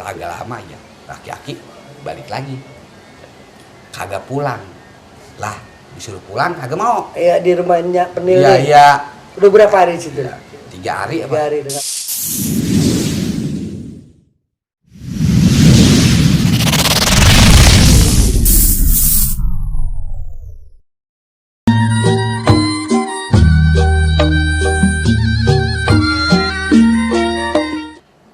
kagak lama ya laki-laki balik lagi, kagak pulang lah, disuruh pulang kagak mau. Iya, di rumahnya Penil. Iya iya. Udah berapa hari di situ? 3 hari 3 hari dengan.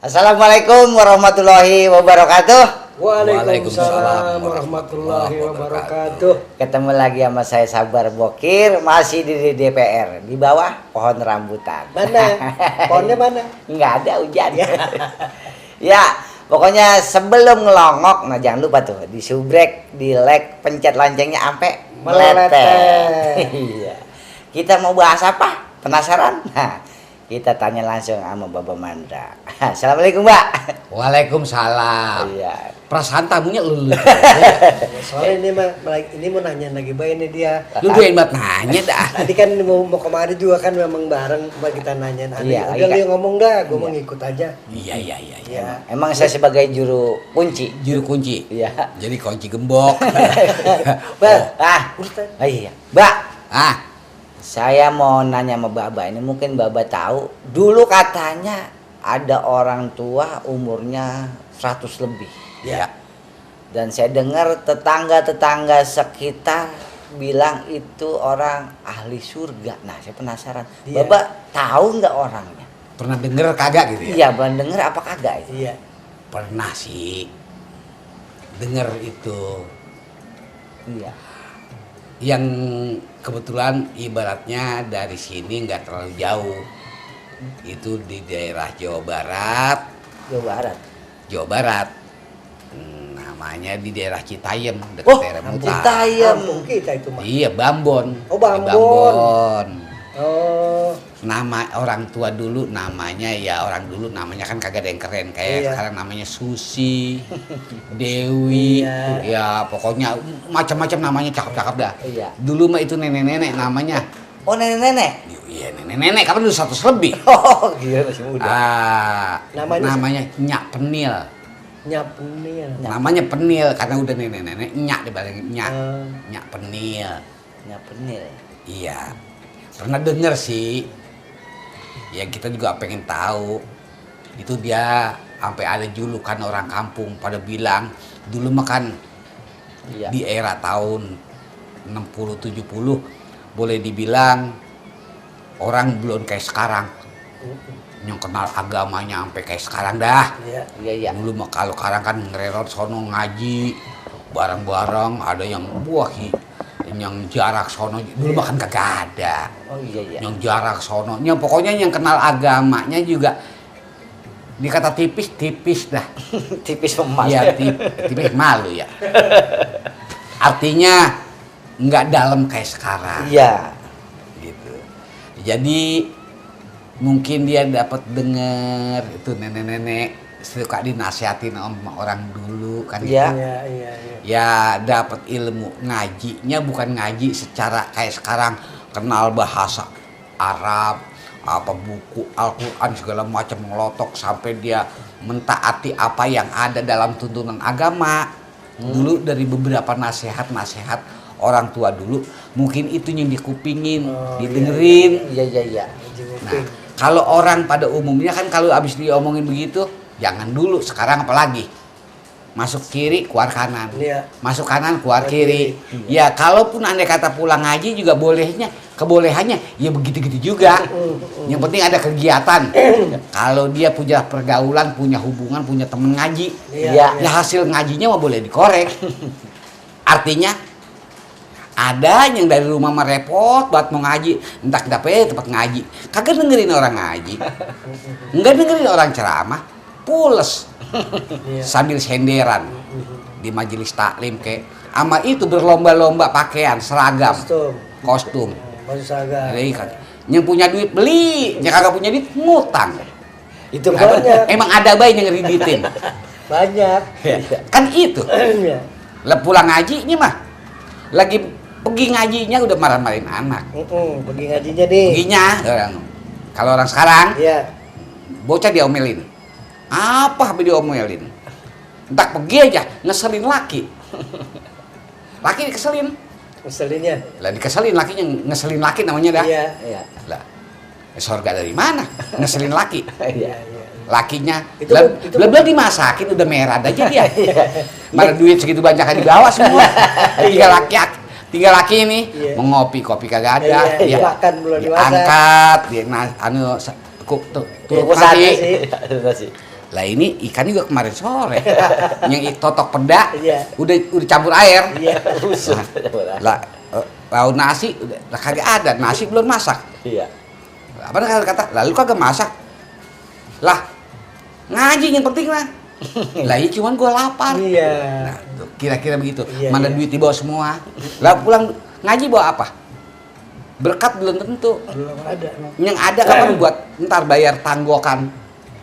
Assalamualaikum warahmatullahi wabarakatuh. Waalaikumsalam warahmatullahi wabarakatuh. Ketemu lagi sama saya Sabar Bokir, masih di DPR, di bawah pohon rambutan. Mana? Pohonnya mana? Nggak ada, hujan. Ya, pokoknya sebelum ngelongok, nah jangan lupa tuh di subrek, di like, pencet loncengnya sampai meletet. Iya. Kita mau bahas apa? Penasaran? Nah, kita tanya langsung sama Bapak Mandra. Assalamualaikum, Mbak. Waalaikumsalam. Iya. Perasaan tamunya lu. Soalnya ini mau nanya lagi Mbak, ini dia. Lu doain banget nanya dah. Tadi kan mau kemari juga kan memang bareng Mbak kita nanyain. Iya, Udah lu yang ngomong dah, gue mau iya. ngikut aja. Iya. Iya. Emang saya sebagai juru kunci. Juru kunci. Iya. Jadi kunci gembok. Mbak, Oh iya, Mbak. Ah, Saya mau nanya sama Baba, ini mungkin Baba tahu. Dulu katanya ada orang tua umurnya 100 lebih. ya. Dan saya dengar tetangga-tetangga sekitar bilang itu orang ahli surga. Nah, saya penasaran. Iya. Baba tahu nggak orangnya? Pernah denger kagak gitu ya? Iya, belum dengar apa kagak itu? Iya. Pernah sih. Denger itu. Iya. Yang kebetulan ibaratnya dari sini nggak terlalu jauh. Itu di daerah Jawa Barat. Jawa Barat. Jawa Barat. Namanya di daerah Citayam, dekat Oh, daerah Mutar. Citayam. Kampung kita itu mah. Iya, Bambon. Oh, Bambon. Bambon. Oh, Nama orang tua dulu namanya ya orang dulu namanya kan kagak ada yang keren kayak Iya. sekarang namanya Susi, Dewi, Iya. ya pokoknya macam-macam namanya cakep-cakep dah. Iya. Dulu mah itu nenek-nenek namanya. Oh, nenek-nenek. Iya nenek-nenek kan udah 100 lebih. Oh, gila masih muda. Namanya Nyak Penil. Nyapnil. Namanya Penil karena udah nenek-nenek Nyak dibalik Nyak. Ah. Nyak Penil. Penil. Iya. Pernah denger sih. Ya kita juga pengen tahu. Itu dia sampai ada julukan orang kampung pada bilang dulu mah kan Iya. di era tahun 60-70 boleh dibilang orang belum kayak sekarang. Yang kenal agamanya sampai kayak sekarang dah. Iya. Iya. Dulu mah kalau sekarang kan ngererot sono ngaji bareng-bareng, ada yang yang jarak sono dulu mah kan kagak ada. Oh iya. Yang jarak sono, yang pokoknya yang kenal agamanya juga dikata tipis dah. Tipis emas. Iya, tipis malu ya. Artinya nggak dalam kayak sekarang. Iya. Gitu. Jadi mungkin dia dapat denger itu nenek-nenek suka dinasihatin sama orang dulu kan. Iya. Iya. Ya dapat ilmu ngajinya bukan ngaji secara kayak sekarang kenal bahasa Arab apa buku Al-Quran segala macam ngelotok sampai dia mentaati apa yang ada dalam tuntunan agama. Dulu dari beberapa nasihat orang tua dulu mungkin itu yang dikupingin, didengerin. Iya. Nah, kalau orang pada umumnya kan kalau abis diomongin begitu jangan dulu, sekarang apalagi masuk kiri keluar kanan, Iya. masuk kanan keluar kiri. Ya kalaupun andai kata pulang ngaji juga kebolehannya ya begitu-gitu juga. Yang penting ada kegiatan. Kalau dia punya pergaulan, punya hubungan, punya temen ngaji, Iya. ya hasil ngajinya mah boleh dikorek. Artinya ada yang dari rumah mah repot buat mau ngaji, entah kenapa tempat ngaji kagak dengerin orang ngaji, enggak dengerin orang ceramah, pules sambil senderan di majelis taklim kayak ama itu berlomba-lomba pakaian seragam kostum. Jadi kan yang punya duit beli, yang kagak punya duit ngutang. Itu banyak. Emang ada bayi yang ngeriditin. Banyak. Kan itu. Iya. Lah pulang ngaji ini mah lagi pergi ngajinya udah marah-marahin anak. Pergi ngajinya nih. Perginya kalau orang sekarang Iya. bocah diomelin. Apa diomelin? Entah pergi aja ngeselin laki. Laki dikeselin. Ngeselinnya. Lah dikeselin lakinya, ngeselin laki namanya dah. Iya. Iya. Lah, sorga dari mana? Ngeselin laki. Iya, iya. Lakinya, Itu- itu- belum dimasakin udah merah aja dia. Iya. Mana duit segitu banyak di bawah semua. Tinggal laki ini Iya. mau ngopi, kopi kagak ada. Iya, makan belum dimasak. Diangkat, dia turun Kukusat nasi. nasi. Lah ini ikan juga kemarin sore. Yang totok peda, Iya. udah campur air. Iya. Lah, lauk nasi udah kagak ada, nasi belum masak. Iya. Apa kata, lalu kagak masak. Lah, ngaji yang penting lah. Lah iya cuman gua lapar. Iya. Nah, tuh, kira-kira begitu. Iya, Mana iya. duit dibawa semua. Lah pulang ngaji bawa apa? Berkat belum tentu. Belum ada. Yang ada kapan buat ntar bayar tanggokan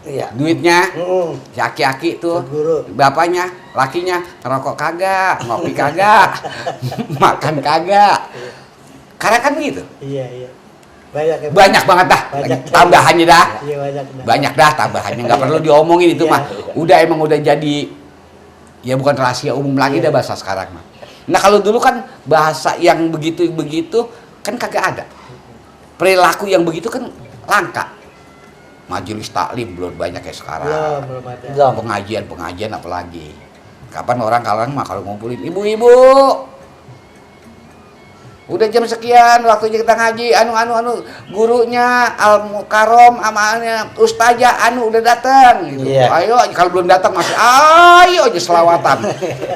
Iya. duitnya. Heeh. Si aki-aki tuh, Guru. bapaknya, lakinya ngerokok kagak, ngopi kagak, makan kagak. Karena kan gitu. Iya, iya. Banyak ya. Banyak banget dah. Banyak. Tambahannya dah. Iya, banyak. Banyak dah tambahannya, nggak perlu diomongin itu Iya, mah. iya. Udah emang udah jadi, ya bukan rahasia umum lagi Iya. dah bahasa sekarang mah. Nah kalau dulu kan bahasa yang begitu-begitu kan kagak ada. Perilaku yang begitu kan langka. Majelis taklim belum banyak kayak sekarang. Belum ada. Belum. Pengajian apalagi. Kapan orang mah kalau ngumpulin, ibu-ibu, udah jam sekian waktunya kita ngaji, gurunya Al Mukarrom amalnya ustazah udah datang gitu. Iya. Ayo kalau belum datang masih ayo aja selawatan.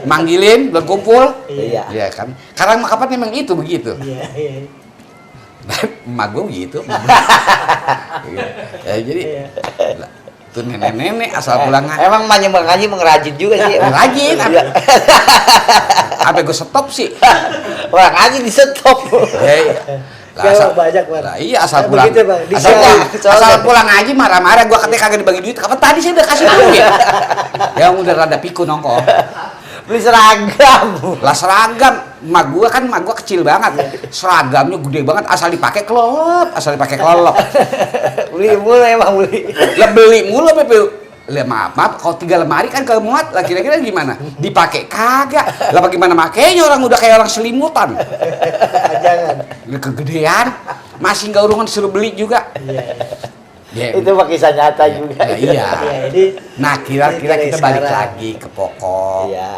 Manggilin belum kumpul. Iya. Iya kan. Sekarang mah kapan memang itu begitu. Iya, iya. Emak gue gitu. Ya, jadi Iya. lah, tuh nenek-nenek asal pulang ngaji. Emang menyembah ngaji mengerajin juga sih. Rajin, Iya. sampai gue stop sih. Wah, ngaji di stop. Iya. Lah, Kalau banyak, Bang. lah iya asal Nah, pulang. begitu, Bang. Di Asal, sana. asal pulang ngaji marah-marah gua katanya kagak dibagi duit. Kapan tadi saya udah kasih duit. Ya udah rada pikun nongko. Beli seragam. Lah seragam, mak gua kecil banget. Seragamnya gede banget asal dipakai kelelep. Beli mulu emang beli. Lah beli mulu Bebe. Lah maaf, kalau 3 lemari kan kemuat lah kira-kira gimana? Dipakai kagak. Lah bagaimana makainya orang udah kayak orang selimutan. Jangan. Udah kegedean, masih nggak urungan disuruh beli juga. Iya. Ya, Itu mah kisah nyata juga. ya, iya. Iya, ini Nah kira-kira ini kita dari balik sekarang. lagi ke pokok. Iya.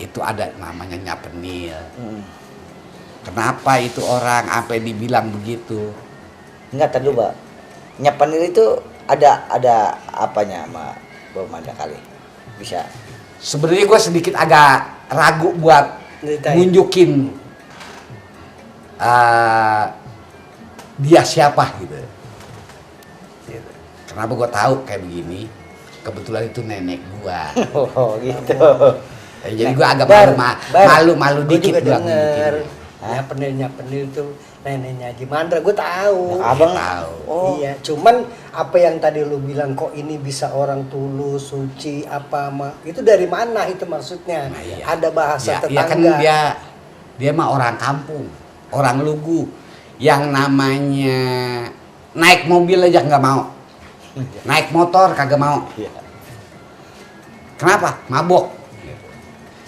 Itu ada namanya nyapenil. Hmm. Kenapa itu orang sampai dibilang begitu? Enggak tadi Pak. Nyepenil itu ada apanya sama belum ada kali. Bisa. Sebenarnya gue sedikit agak ragu buat Ceritain. nunjukin dia siapa gitu. Kenapa gue tahu kayak begini? Kebetulan itu nenek gue. Oh, gitu. Jadi gue agak Bar, malu Gue dikit juga buat denger. nunjukin. Nyapenil itu neneknya Haji Mandra, gue tahu. Abang Tahu. Oh. Iya, cuman apa yang tadi lu bilang kok ini bisa orang tulus, suci, apa itu dari mana itu maksudnya? Nah, iya. Ada bahasa Ya kan tetangga. dia mah orang kampung, orang lugu, yang namanya naik mobil aja nggak mau, naik motor kagak mau. Iya. Kenapa? Mabok.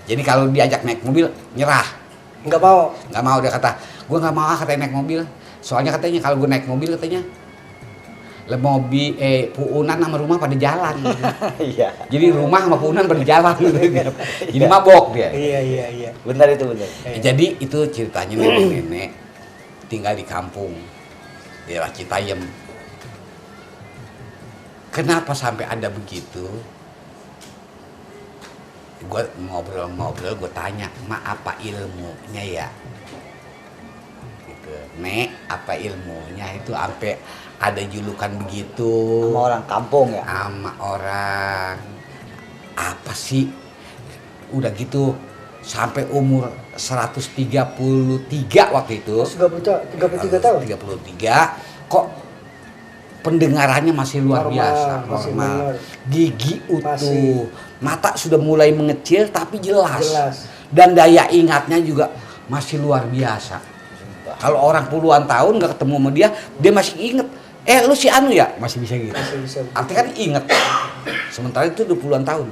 Jadi kalau diajak naik mobil nyerah, Nggak mau. nggak mau. Dia kata, gue nggak mau katanya naik mobil. Soalnya katanya kalau gue naik mobil katanya, mobil puunan sama rumah pada jalan. Iya. Jadi rumah sama puunan pada jalan. Jadi mabok dia. Iya. Benar itu benar. Jadi itu ceritanya nenek-nenek tinggal di kampung daerah Citayam. Kenapa sampai ada begitu? Gue ngobrol-ngobrol, gue tanya, "Ma, apa ilmunya ya?" Gitu. "Nek, apa ilmunya itu sampai ada julukan begitu?" Sama orang kampung ya. Sama orang apa sih? Udah gitu sampai umur 133 waktu itu. 33 tahun. 33 kok pendengarannya masih luar Normal, biasa, masih normal. benar. Gigi utuh, Masih. mata sudah mulai mengecil tapi jelas. Jelas. Dan daya ingatnya juga masih luar biasa. Kalau orang puluhan tahun nggak ketemu sama dia masih inget. Lu si Anu ya? Masih bisa gitu. Masih bisa. Artinya kan inget. Sementara itu 20-an tahun.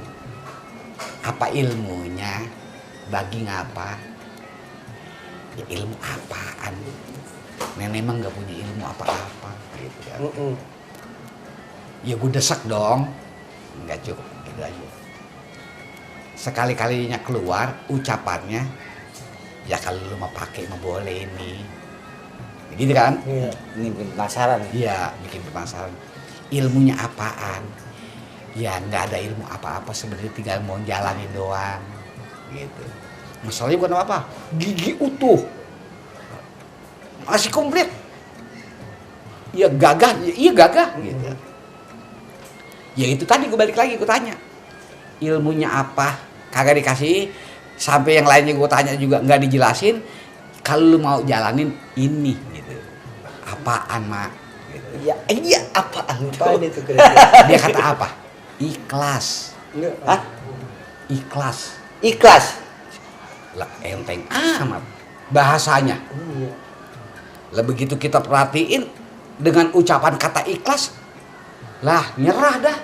Apa ilmunya? Bagi ngapa? Ya ilmu apaan? Nenek emang nggak punya ilmu apa-apa gitu kan. Ya gue desek dong. Nggak cukup gitu aja. Sekali-kalinya keluar ucapannya, ya kalau lu mau pakai mau boleh ini. Gitu kan? Iya. Ini bikin penasaran. Iya, bikin penasaran. Ilmunya apaan? Ya nggak ada ilmu apa-apa sebenarnya, tinggal mau jalanin doang. Gitu. Masalahnya bukan apa-apa, gigi utuh. Masih komplit. Ya gagah, iya gagah gitu. Ya itu tadi gue balik lagi gue tanya. Ilmunya apa? Kagak dikasih. Sampai yang lainnya gue tanya juga nggak dijelasin. Kalau lu mau jalanin ini gitu. Apaan, Mak? Gitu. Iya, apaan Apaan tuh? itu kira-kira? Dia kata apa? Ikhlas. Enggak. Hah? Ikhlas. Ikhlas. Lah enteng amat bahasanya. Iya. Lah begitu kita perhatiin dengan ucapan kata ikhlas, lah nyerah dah.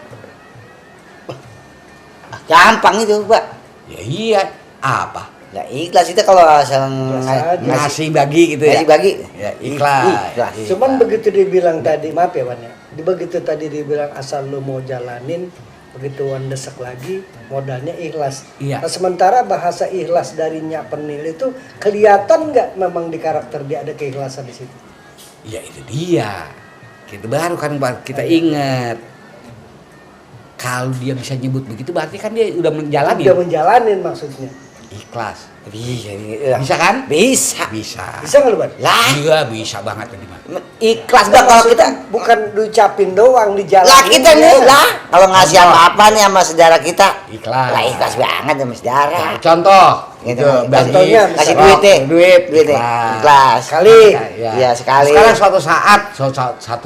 Gampang itu, Pak. Ya iya, apa? Nah, ikhlas itu kalau asal Biasa aja. Ngasih bagi gitu ya. ngasih bagi. Ya ikhlas. Ikhlas. Cuman begitu dibilang tadi, maaf ya Wan ya. Begitu tadi dibilang asal lu mau jalanin, begitu Wan desek lagi, modalnya ikhlas. Iya. Nah, sementara bahasa ikhlas dari Nyak Penil itu kelihatan nggak memang di karakter dia ada keikhlasan di situ? Ya itu dia. Kita baru kan kita ingat. Kalau dia bisa nyebut begitu berarti kan dia udah menjalani. Dia menjalanin maksudnya. Ikhlas. Bisa, Bisa kan? Bisa. Bisa. Bisa nggak lu Ban? Lah, Iya bisa banget tadi mah. ikhlas dah kalau kita. bukan diucapin doang di jalan. Lah kita nih lah, kalau ngasih Contoh. apa-apa nih sama saudara kita. Ikhlas. Lah ikhlas banget sama saudara. Contoh. Gitu. bagi Contohnya Kasih misalnya, duit deh. duit. Duit deh. Ikhlas. Sekali. Iya, sekali. Sekarang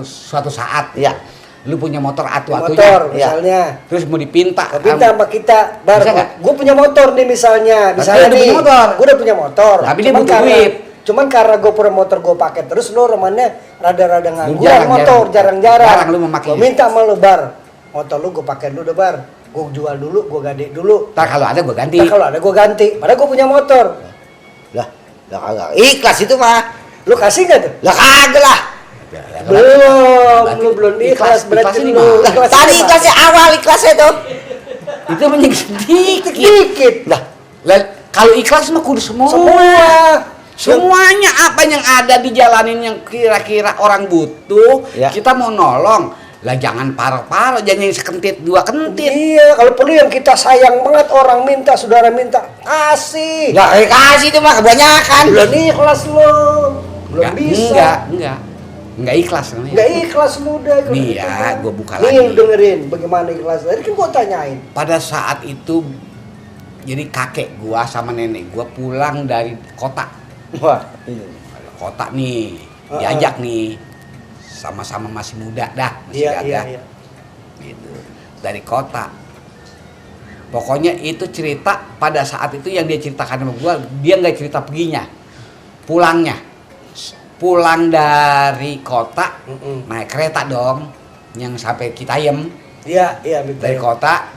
suatu saat Iya. lu punya motor atu-atunya. Motor Iya. misalnya. Terus mau dipinta. Kau pinta sama kita, Bar, Bisa nggak? gue punya motor nih misalnya, Tapi misalnya lu udah nih, punya motor. gue udah punya motor. Tapi dia Cuman butuh karena- duit. Cuman karena gue punya motor gue pakai terus, lo remannya rada-rada nganggur jarang-jarang. motor, jarang-jarang. Jarang lu memakai. Gue minta sama lo Bar, motor lu gue pakai dulu deh Bar, gue jual dulu, gue gade dulu. Ntar kalau ada gua ganti. Ntar kalau ada gue ganti, padahal gue punya motor. Lah kagak. Ikhlas itu mah. Lu kasih nggak tuh? Lah kagak lah. Belum, Berarti lu belum ikhlas- ikhlas, berarti ikhlas ini lu mah. Lah, ikhlas tadi ini, Bar. ikhlasnya awal ikhlasnya tuh. Itu menjadi sedikit. Dikit. Lah, Kalau ikhlas mah kudu semua. Semua. Semuanya apa yang ada dijalanin yang kira-kira orang butuh, Ya. kita mau nolong. Lah jangan paro-paro, jangan yang sekentit dua kentit. Iya, kalau perlu yang kita sayang banget orang minta, saudara minta, kasih. lah kasih itu mah kebanyakan. Belum ikhlas lo, belum bisa. Enggak ikhlas namanya. Nggak ikhlas lu udah. Nih ya, gua buka Nih lagi. dengerin bagaimana ikhlas. Tadi kan gua tanyain. Pada saat itu jadi kakek gua sama nenek gua pulang dari kota. Wah, iya. Kota nih, Heeh. diajak nih. Sama-sama masih muda dah, masih Iya, gagah. iya. Gitu. Dari kota. Pokoknya itu cerita pada saat itu yang dia ceritakan sama gua, dia nggak cerita perginya. Pulangnya. Pulang dari kota, naik kereta dong, yang sampai Citayam. Iya, iya betul. Dari kota,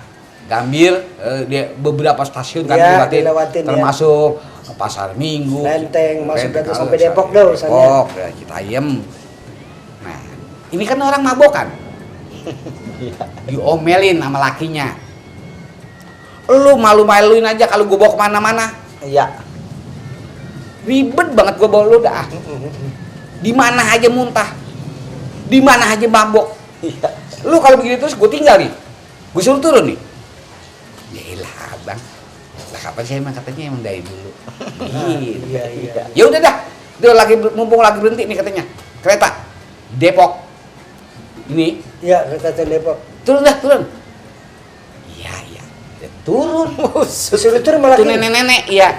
Gambir, dia beberapa stasiun kan Iya, dilewatin, dilewatin, termasuk Pasar Minggu, Lenteng, masuk Lenteng, ke sampai Depok dah urusannya. Depok, ya, Citayam. Nah, ini kan orang mabokan. Diomelin sama lakinya. Lu malu-maluin aja kalau gue bawa kemana-mana. Iya. Ribet banget gue bawa lu dah. Di mana aja muntah. Di mana aja mabok. Iya. Lu kalau begini terus gue tinggal nih. Gue suruh turun nih. Yaelah bang. Lah kapan sih emang katanya emang dari dulu. Gitu. Iya, iya. Ya udah dah. Dia lagi mumpung lagi berhenti nih katanya. Kereta Depok. Ini Iya, kereta Depok. turun dah, turun. Iya, iya. Ya, turun. Suruh turun malah Itu nenek-nenek, iya.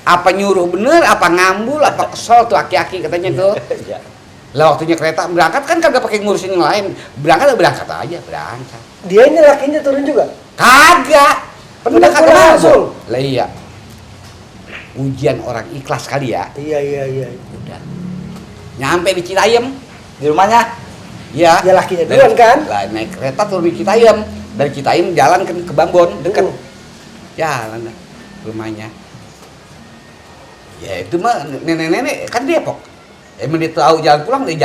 Apa nyuruh bener, apa ngambul, apa kesel tuh aki-aki katanya tuh. Iya. Lah waktunya kereta berangkat kan kagak pakai ngurusin yang lain. Berangkat aja, berangkat. Dia ini lakinya turun juga. Kagak. Udah pulang langsung. Lah iya. Ujian orang ikhlas kali ya. Iya, iya, iya. Udah. Nyampe di Citayam. Di rumahnya? Ya. Ya, lakinya duluan kan? Lah naik kereta turun di Citayam. Dari Citayam jalan ke Bambon deket. jalan dah rumahnya. Ya itu mah nenek-nenek kan Depok. Emang dia tahu jalan pulang dia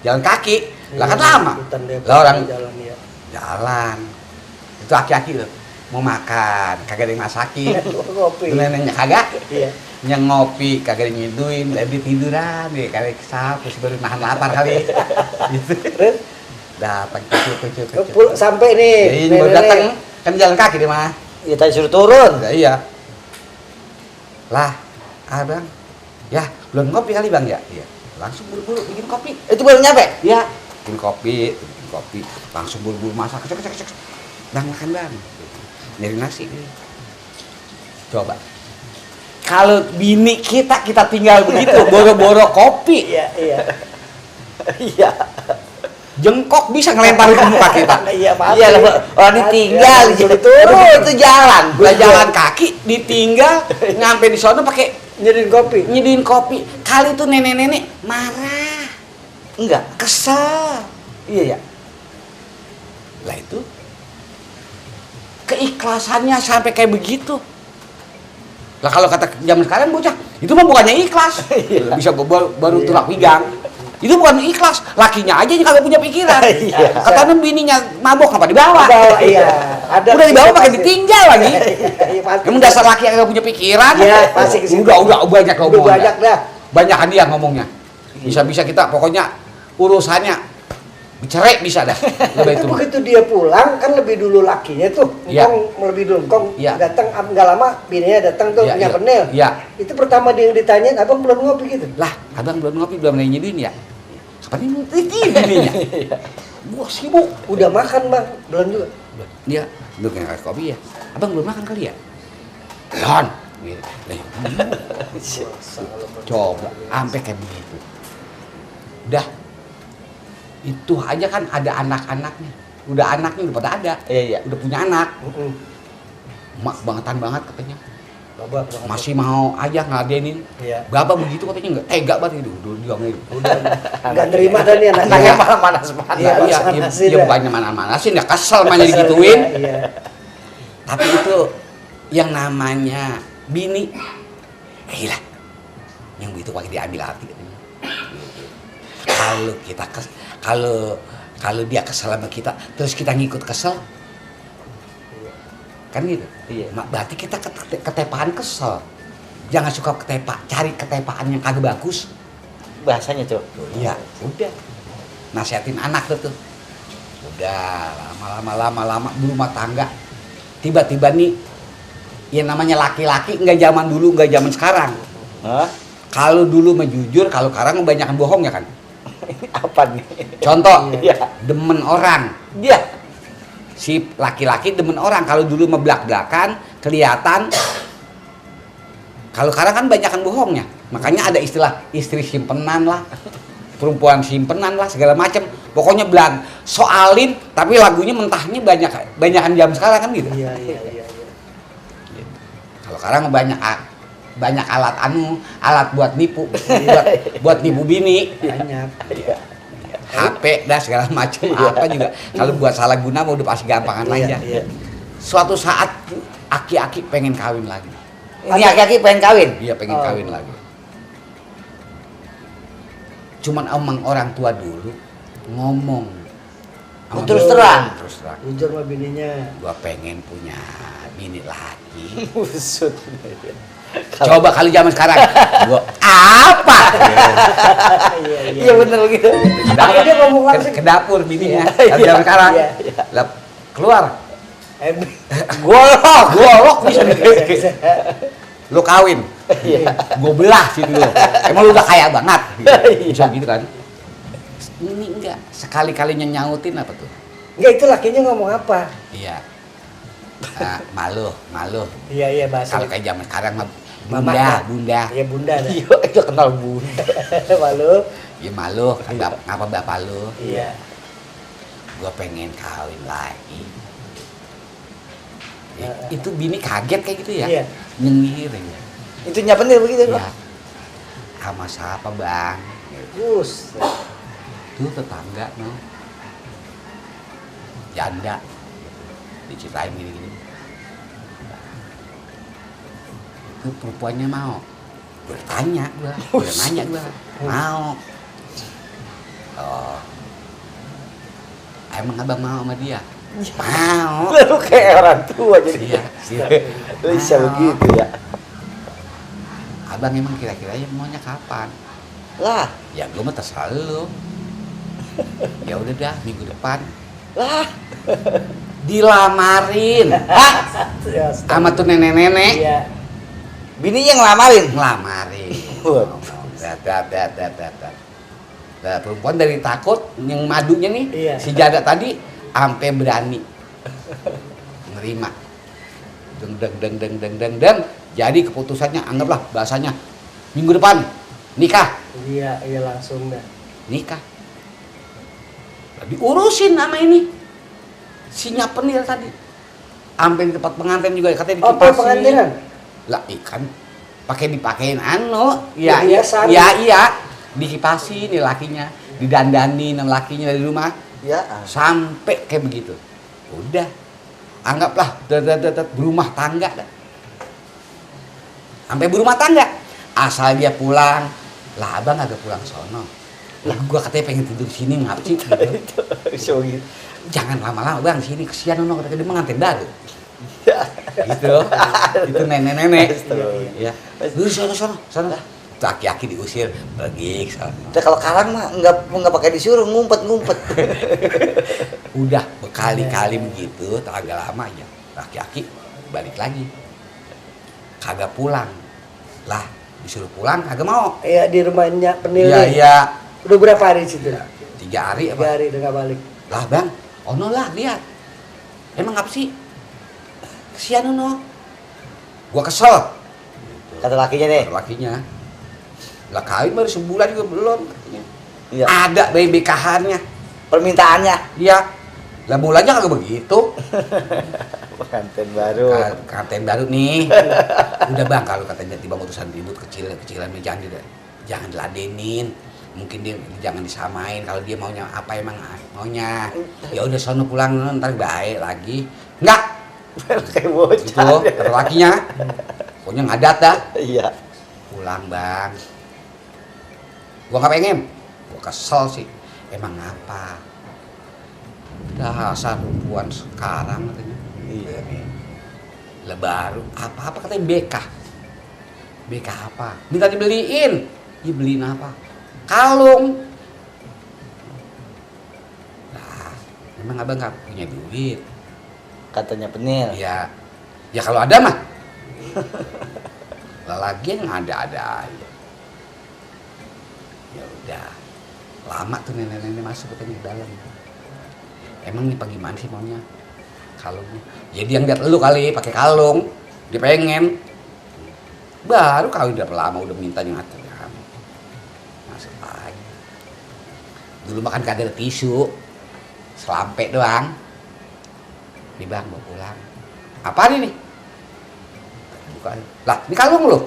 jalan kaki. Lah kan lama. Hutan Depok, Lah orang jalan ya. jalan. Itu aki-aki loh. Mau makan, kagak ada yang masakin. Kopi. Neneknya kagak. Iya. Yang ngopi, kagak ada yang nyiduin, dia tiduran deh, kali kesap, terus baru nahan lapar kali. Gitu. Terus Datang kecil. sampai nih. Ya, ini baru datang, kan jalan kaki dia mah. Ya tadi suruh turun. Ya, iya. Lah, abang, ya belum ngopi kali bang ya? Iya. Langsung buru-buru bikin kopi. Itu baru nyampe. Iya. Bikin kopi, langsung buru-buru masak, cek. Bang makan bang. Nyari nasi. Coba. Kalau bini kita tinggal begitu, boro-boro kopi, Iya. Iya. jengkok bisa ngelemparin ke muka kita. Iya, pasti. Iya lah, orang ditinggal Ya, disuruh turun itu jalan. Lah jalan kaki ditinggal, nyampe di sono pakai Nyediin kopi. Kali itu nenek-nenek marah, Enggak. kesel. Iya ya. Lah itu keikhlasannya sampai kayak begitu. Lah kalau kata zaman sekarang bocah, itu mah bukannya ikhlas. Bisa baru Iya. tulak pinggang. Itu bukan ikhlas, lakinya aja yang kagak punya pikiran. Iya. Katanya bininya mabok kenapa dibawa? Iya. Udah dibawa pakai ditinggal lagi. Iya, pasti. Emang dasar laki yang kagak punya pikiran. Iya, pasti ke situ. Udah banyak Udah ngomongnya. banyak dah. Banyakan dia ngomongnya. Bisa-bisa kita pokoknya urusannya cerai bisa dah. Lebih Itu itu. begitu dia pulang kan lebih dulu lakinya tuh, Iya. lebih dulu engkong Iya. datang nggak lama bininya datang tuh Iya, punya iya. penel. Iya. Itu pertama dia yang ditanyain, abang belum ngopi gitu. Lah, abang belum ngopi, belum nyiduin ya? Kapan ini bininya? Gua sibuk. Udah makan bang, belum juga. Dia belum kayak kopi ya. Abang belum makan kali ya? Belum. Gitu. Lah, coba, sampai kayak begitu. Udah, itu aja kan ada anak-anaknya. Udah anaknya udah pada ada. Iya. Udah punya anak. Mak bangetan banget katanya. Babak. Masih mau aja ngeladenin. Iya. Bapak begitu katanya enggak tega banget itu. Udah Nggak terima dan dia Anaknya Iya. malah manas-manas. Iya, iya, manasin ya dah. bukannya mana-manasin, ya kesel mainnya digituin. Iya. Tapi itu yang namanya bini, gila, yang begitu pakai diambil hati katanya. Kalau kita kalau dia kesel sama kita, terus kita ngikut kesel, kan gitu. Iya. Berarti kita ketepaan kesel. Jangan suka ketepa, cari ketepaan yang kagak bagus. Bahasanya, Cok. Iya, udah. Nasihatin anak tuh. Udah, lama berumah tangga. Tiba-tiba nih, yang namanya laki-laki nggak zaman dulu, nggak zaman sekarang. Hah? Kalau dulu mah jujur, kalau sekarang kebanyakan bohong ya kan. Apa nih? Contoh, Iya. demen orang. Dia. Si laki-laki demen orang. Kalau dulu mah belak-belakan, kelihatan. Kalau sekarang kan banyakan bohongnya. Makanya ada istilah istri simpenan lah. Perempuan simpenan lah, segala macam. Pokoknya belang soalin, tapi lagunya mentahnya banyakan jam sekarang kan gitu. Iya. Kalau sekarang banyak alat buat nipu, buat nipu bini, Banyak. HP dah segala macam apa juga. Kalau buat salah guna mau udah pasti gampangan aja. Iya. Suatu saat aki-aki pengen kawin lagi. Ini aki-aki pengen kawin. Dia pengen Oh. kawin lagi. Cuman emang orang tua dulu ngomong. Sama Terus gua, terang? Terus terang. Jujur sama bininya. Gua pengen punya bini laki. Usut. Coba kali zaman sekarang. Gua apa? Iya bener begitu. Tapi dia ngomong langsung. Ke dapur bininya. Iya, Kali zaman sekarang. iya. Lah, keluar. Golok. Golok bisa lu kawin. Iya. Gua belah sih dulu. Emang lu udah kaya banget. Iya. Bisa gitu kan. Ini enggak. Sekali-kalinya nyautin apa tuh? Enggak, itu lakinya ngomong apa? Iya. Malu. Iya bahasa. Kalau kayak zaman sekarang mah Mama, bunda. Iya bunda dah. Iya, itu kenal bunda. Malu. Ya malu, kan ngapa bapak lu? Iya. Gua pengen kawin lagi. Itu bini kaget kayak gitu ya? Iya. Nyengiring. Itu nyapenir begitu, Pak. Ya. Sama siapa bang? Gus. Tuh tetangga no. Janda. Diceritain gini-gini. itu perempuannya mau. Gue tanya gue nanya gue mau. Oh, emang abang mau sama dia? Mau. Lu kayak orang tua jadi. Iya, iya. Bisa Mau. begitu ya. Abang emang kira-kira maunya kapan? Lah, Ya gue mah terserah lu. Ya udah dah minggu depan lah. dilamarin. Hah? Ya, Sama tuh nenek-nenek Iya. Bini yang ngelamarin. ngelamarin. Waduh. Dat. Nah, perempuan dari takut yang madunya nih Iya. si Jada tadi sampai berani nerima. Deng. Jadi keputusannya anggaplah bahasanya minggu depan nikah. Iya langsung dah. Nikah. Nah, diurusin sama ini si Nyapenil tadi. Sampai di tempat pengantin juga katanya Oh, dikipasin. pengantinan? Lah ikan dipakein Ya, hiasan. iya dikipasin nih lakinya, didandani sama lakinya dari rumah Ya. sampai kayak begitu. Udah anggaplah berumah tangga dah. Sampai berumah tangga asal dia pulang. Lah abang agak pulang sono. Lah gua katanya pengen tidur sini ngapa sih gitu. So gitu. Jangan lama-lama bang sini kesian nono kata dia mengantin baru Ya. gitu. Itu nenek-nenek Astaga. ya lu sono laki-laki diusir pergi ke sono. Nah, kalau karang mah nggak pakai disuruh ngumpet. Udah berkali-kali begitu tak agak lama aja laki-laki balik lagi kagak pulang lah disuruh pulang kagak mau. Iya di rumahnya Penil. Iya Udah berapa hari situ? 3 hari 3 apa hari udah nggak balik. lah bang ono lah lihat emang apa sih kesian ono gua kesel Kata lakinya nih. lakinya lah kawin baru sebulan juga belum katanya. Iya. Ada BBKH-nya Permintaannya. iya lah mulanya kagak begitu. Pengantin baru. Kanten baru nih. Udah bang kalau katanya tiba urusan ribut kecilan jangan diladenin. Mungkin dia jangan disamain kalau dia maunya apa emang maunya. Ya udah sono pulang ntar baik lagi. Enggak. Kayak bocah. Gitu kata lakinya. Pokoknya ngadat dah. Iya. Pulang bang. Gua nggak pengen. Gua kesel sih. Emang apa? Dasar perempuan sekarang katanya. Iya. Lah baru apa katanya BK apa minta dibeliin beliin apa kalung. Nah emang abang nggak punya duit Katanya Penil. ya kalau ada mah lah lagian ada aja. Ya udah lama tuh nenek-nenek masuk katanya ke dalam. Emang nih gimana sih maunya kalungnya? Jadi yang lihat lu kali pakai kalung, dia pengen. Baru kawin udah lama udah minta ngatur kamu. Masuk lagi. Dulu makan kagak ada tisu, selampe doang. Nih bang mau pulang. Apa nih? Bukan. Lah, ini kalung lu.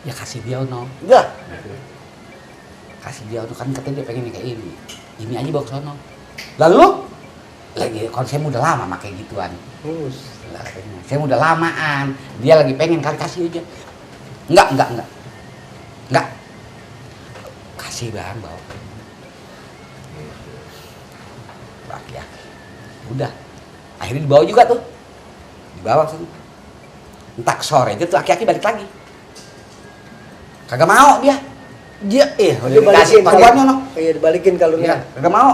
Ya kasih dia no. Enggak. Kasih dia kan katanya dia pengen kayak ini. Ini aja bawa ke sono. Lalu lagi kalau saya udah lama pakai gituan. Lah, saya udah lamaan. Dia lagi pengen kan kasih aja. Enggak. Kasih bang bawa. Laki-laki. Udah. Akhirnya dibawa juga tuh. Dibawa sana. Entak sore itu tuh laki-laki balik lagi. Kagak mau dia. Dia Udah Dibalikin dikasih pakuannya no. Iya dibalikin kalungnya. Iya, kagak mau.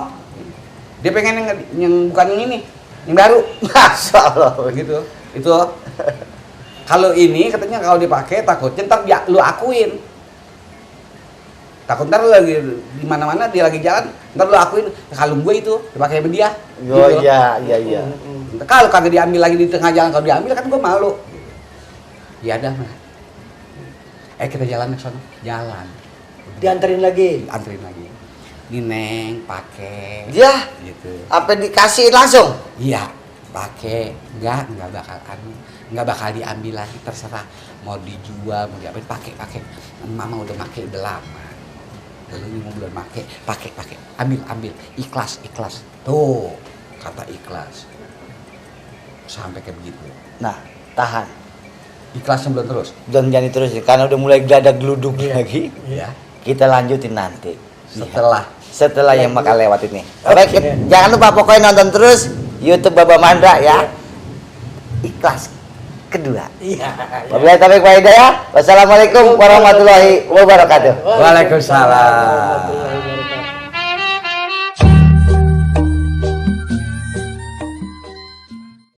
Dia pengen yang bukan yang ini, yang baru. Masya Allah. Begitu. Itu. Kalau ini katanya kalau dipakai takutnya ntar ya, lu akuin. Takut ntar lu lagi di mana-mana dia lagi jalan, ntar lu akuin kalung gue itu dipakai sama dia. Oh Gitu. iya. Kalau kagak diambil lagi di tengah jalan, kalau diambil kan gue malu. Ya dah mah. Kita jalan ke sana. Jalan. Dianterin lagi. Anterin lagi. Ini Neng pakai. Dia Gitu. apa dikasih langsung? Iya, pakai. Enggak bakal diambil lagi, terserah mau dijual, mau diapain, pakai. Mama udah pakai udah lama. Lalu ini mau belum pakai. Ambil. Ikhlas. Tuh, kata ikhlas. Sampai kayak begitu. Nah, tahan. Ikhlasnya belum terus. Jangan jadi terus karena udah mulai geladak geluduk lagi. Iya. Kita lanjutin nanti Setelah yang bakal lewat ini. Oke. Oke, jangan lupa pokoknya nonton terus YouTube Baba Mandra ya. Ikhlas kedua. Iya. Wabillahi taufiq wal hidayah. Wassalamualaikum warahmatullahi wabarakatuh. Waalaikumsalam. Warahmatullahi